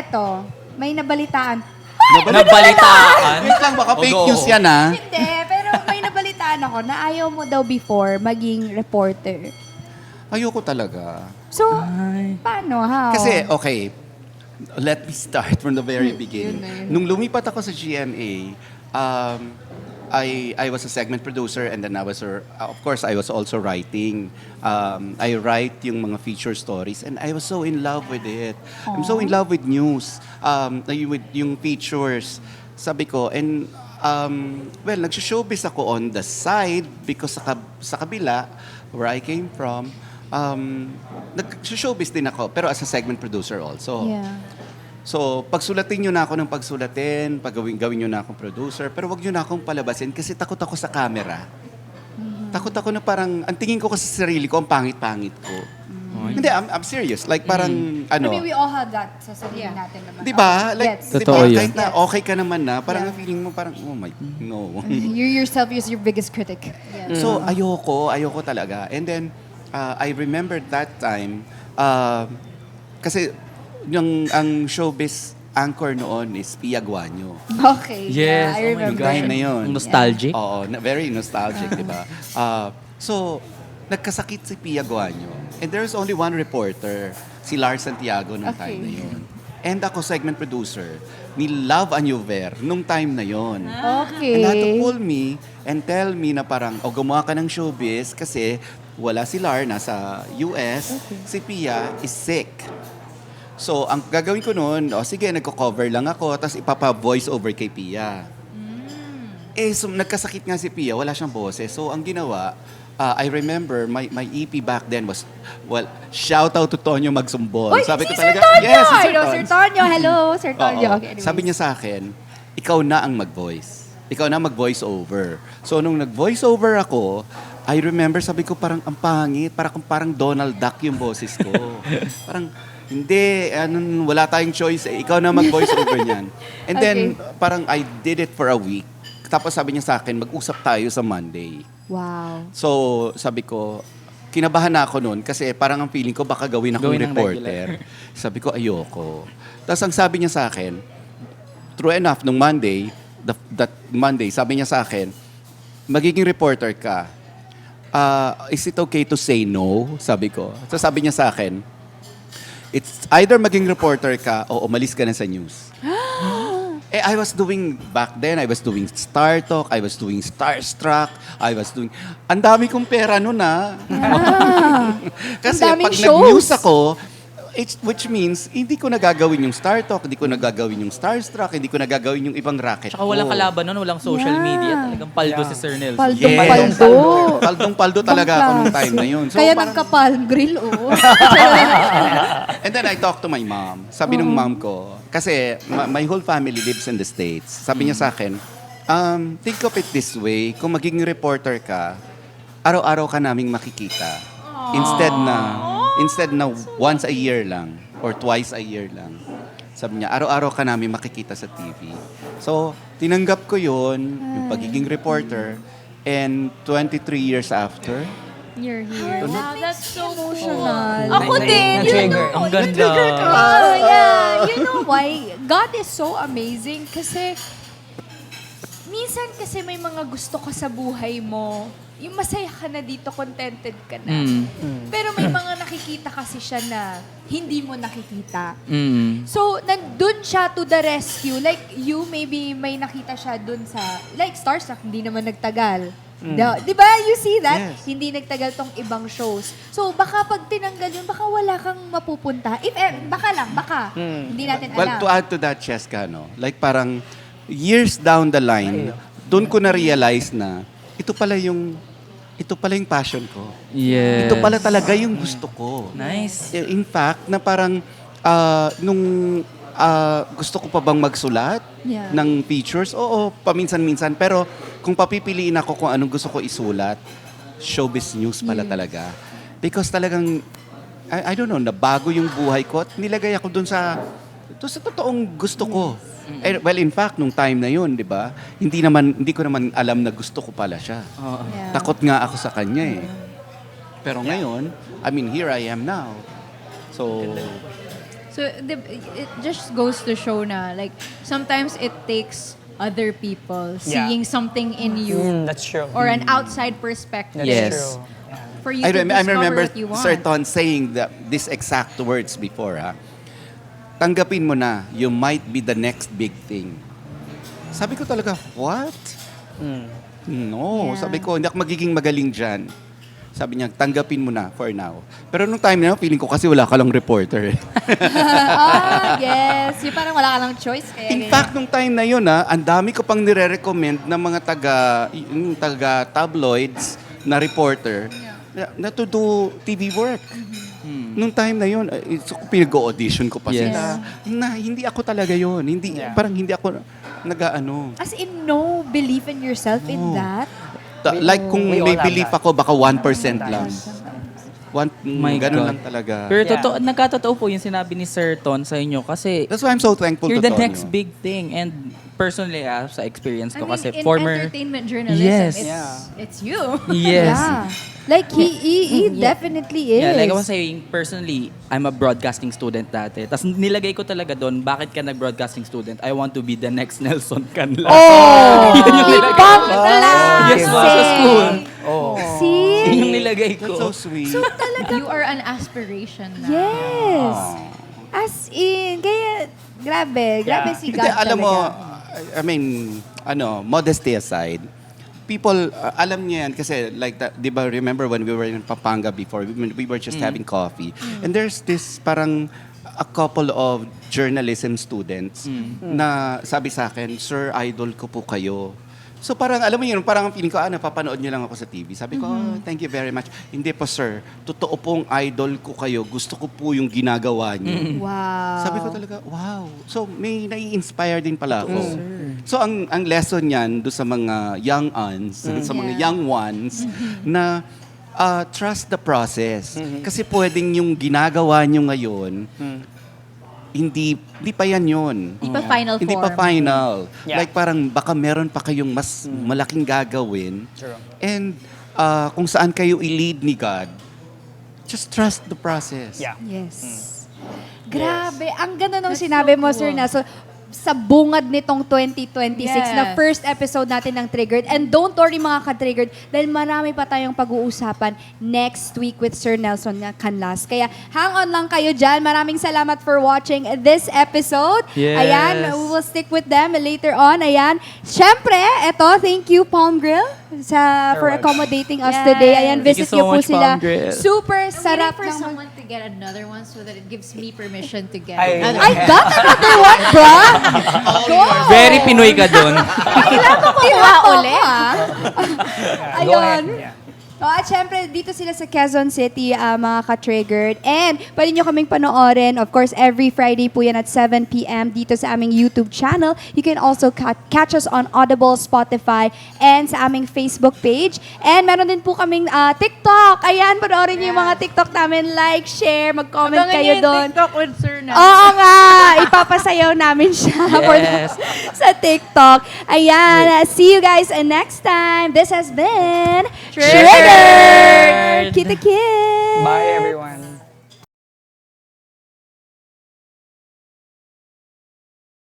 eto, may nabalitaan. Nabalitaan. Wait lang, baka fake Oo. news yan, ha? Hindi, pero may nabalitaan ako na ayaw mo daw before maging reporter. Ayoko talaga. So, paano? How? Kasi, okay, let me start from the very beginning. Nung lumipat ako sa GMA, I was a segment producer and then of course, I was also writing. I write yung mga feature stories and I was so in love with it. I'm so in love with news, with yung features. Sabi ko, and well, nag-showbiz ako on the side because sa kabila, where I came from, nag-showbiz din ako, pero as a segment producer also. Yeah. So, pagsulatin nyo na ako ng pagsulatin, gawin nyo na akong producer, pero wag nyo na akong palabasin kasi takot ako sa camera. Takot ako na parang, ang tingin ko kasi sa sarili ko, ang pangit-pangit ko. Hindi, I'm serious. Like parang, I mean, we all have that sa sarili natin naman. di ba? Like, Yes. di Totoo ba? yun. Kahit na okay ka naman na, parang ang feeling mo parang, oh my, no. You yourself is your biggest critic. So, ayoko talaga. And then, I remember that time, kasi ang showbiz anchor noon is Pia Guanyo. Okay. Yes, Yeah, I oh my remember. Time na yun. Nostalgic. Oo, very nostalgic, di ba? So, nagkasakit si Pia Guanyo. And there's only one reporter, si Lars Santiago nung Okay. time na yun. And ako segment producer ni Love Anyover nung time na yun. Okay. And had to pull me and tell me na parang, gumawa ka ng showbiz kasi wala si Lar, nasa US, si Pia is sick. So, ang gagawin ko noon, sige, nagko-cover lang ako, tapos ipapa-voice over kay Pia. So, nagkasakit nga si Pia, wala siyang boses. So, ang ginawa, I remember, my EP back then was, well, shout out to Tonyo Magsumbol. Uy, Sabi si ko Sir talaga, Tonyo! yes, si I Sir know, Tons. Sir Tonyo. Hello, Sir Tonyo. Oo. Okay, anyways. Sabi niya sa akin, ikaw na ang mag-voice. Ikaw na mag-voice over. So, nung nag-voice over ako, I remember, sabi ko, parang ang pangit, parang Donald Duck yung boses ko. Parang, hindi, wala tayong choice. Ikaw na mag-voice over niyan. And then, parang I did it for a week. Tapos sabi niya sa akin, mag-usap tayo sa Monday. Wow. So, sabi ko, kinabahan na ako noon kasi parang ang feeling ko baka gawin akong Gawin ng reporter. Sabi ko, ayoko. Tapos ang sabi niya sa akin, true enough, nung Monday, that Monday, sabi niya sa akin, magiging reporter ka. Is it okay to say no? Sabi ko. So sabi niya sa akin, it's either maging reporter ka o umalis ka na sa news. I was doing, back then, I was doing Star Talk, I was doing Starstruck, ang dami kong pera noon Kasi Ang daming pag shows. nag-news ako, which means, hindi ko nagagawin yung Star Talk, hindi ko nagagawin yung Starstruck, hindi ko nagagawin yung ibang racket Tsaka walang ko. kalaban nun, walang social media. Talagang paldo si Sir Nelson. Paldo. Paldong-paldo talaga ako nung time na yun. Kaya parang- nagka-palm grill, oh. And then I talked to my mom. Sabi nung mom ko, kasi my whole family lives in the States. Sabi niya sa akin, think of it this way, kung magiging reporter ka, araw-araw ka naming makikita. Instead na once a year lang or twice a year lang. Sabi niya, araw-araw ka namin makikita sa TV. So, tinanggap ko yun, yung pagiging reporter, and 23 years after, You're here. Wow, that's so Emotional. Ako din. You Na-trigger. know, Ang ganda. Oh, yeah. You know why? God is so amazing kasi minsan kasi may mga gusto ka sa buhay mo. Yung masaya ka na dito, contented ka na. Pero may mga nakikita kasi siya na hindi mo nakikita. So, nandun siya to the rescue. Like, you, maybe may nakita siya dun sa, like, Starstruck, hindi naman nagtagal. Di ba? You see that? Yes. Hindi nagtagal tong ibang shows. So, baka pag tinanggal yun, baka wala kang mapupunta. Baka. Hindi natin well, alam. to add to that, Cheska, no? Like parang years down the line, doon ko na-realize na ito pala yung passion ko. Yes. Ito pala talaga yung gusto ko. Nice. In fact, na parang nung gusto ko pa bang magsulat Yeah. ng features? Oo, paminsan-minsan. Pero kung papipiliin ako kung anong gusto ko isulat, showbiz news pala talaga. Because talagang, I don't know, nabago yung buhay ko at nilagay ako dun sa totoong gusto ko. Well, in fact, nung time na yun, di ba, hindi ko naman alam na gusto ko pala siya. Yeah. Takot nga ako sa kanya Pero ngayon, I mean, here I am now. So, So So it just goes to show na like sometimes it takes other people seeing something in you That's true. or an outside perspective That's Yes. true. Yeah. for you I to discover remember what you want. Sir Ton saying these exact words before, ha? Tanggapin mo na, you might be the next big thing. Sabi ko talaga, what? No. Yeah. Sabi ko, hindi ako magiging magaling dyan. Sabi niya, tanggapin mo na for now. Pero nung time na yun, feeling ko kasi wala ka lang reporter. Yes. Yung parang wala ka ng choice. Kaya In ganyan. fact, nung time na yun, ang dami ko pang nire-recommend ng mga taga-tabloids na reporter na to do TV work. Nung time na yun, so, pinag-audition ko pa Yes. sila. Na hindi ako talaga yun. Hindi, Yeah. Parang hindi ako nag-ano. As in, no belief in yourself in that? Like kung We all may have belief that. ako, baka 1% lang. My Ganun God. lang talaga. Pero Yeah. nagkatotoo po yung sinabi ni Sir Ton sa inyo kasi That's why I'm so thankful you're to the Tonyo. next big thing. And personally, sa experience ko kasi in former... entertainment journalism, Yes. it's you. Yes. Yeah. Like, he definitely is. Yeah, like I was saying, personally, I'm a broadcasting student dati. Tapos nilagay ko talaga doon, bakit ka nag-broadcasting student? I want to be the next Nelson Canlas. Oh! Yun yung nilagay ko. Ibang klase! Yes, po, sa school. Oh. See? Yun yung nilagay ko. That's so sweet. You are an aspiration na. Yes. As in, kaya, grabe si God Hindi, alam mo, talaga. I mean, modesty aside, people, alam niya yan kasi like, di ba, remember when we were in Pampanga before, we were just having coffee. And there's this parang a couple of journalism students na sabi sa akin, Sir, idol ko po kayo. So parang, alam mo yun, parang feeling ko, napapanood niyo lang ako sa TV. Sabi ko, "Oh, thank you very much." Hindi po, sir. Totoo pong idol ko kayo. Gusto ko po yung ginagawa niyo. Wow. Sabi ko talaga, wow. So, may nai-inspire din pala ako. So, ang lesson niyan do sa mga young uns, sa mga young ones, na trust the process. Kasi pwedeng yung ginagawa niyo ngayon, hindi pa yan yun. Hindi pa final form. Hindi pa final. Yeah. Like parang baka meron pa kayong mas malaking gagawin. True. And kung saan kayo i-lead ni God, just trust the process. Yeah. Yes. Grabe. Ang ganda nung sinabi mo, so Sir cool. Nelson. Sa bungad nitong 2026 na Yes. first episode natin ng Triggered. And don't worry mga ka-Triggered dahil marami pa tayong pag-uusapan next week with Sir Nelson Canlas. Kaya hang on lang kayo dyan. Maraming salamat for watching this episode. Yes. Ayan, we will stick with them later on. Ayan. Siyempre, eto, thank you Palm Grill for accommodating us Yes. today. Ayan, Thank visit you so niyo po much, sila. Palm Grill. Super I'm sarap waiting for ng... someone to get another one so that it gives me permission to get Ay. another I got another one, bro! Go! Very Pinoy ka doon. Kailangan ko Tira uli. Go Ayun. ahead. Yeah. Oh, at syempre, dito sila sa Quezon City, mga ka-triggered. And pwede nyo kaming panoorin. Of course, every Friday po yan at 7 p.m. dito sa aming YouTube channel. You can also catch us on Audible, Spotify, and sa aming Facebook page. And meron din po kaming TikTok. Ayan, panoorin nyo yung mga TikTok namin. Like, share, mag-comment Abangan kayo niyo yung doon. TikTok with Sir Nelson. Oo nga! Ipapasayaw namin siya Yes. sa TikTok. Ayan. See you guys next time. This has been Triggered! Kita Kids! Bye, everyone.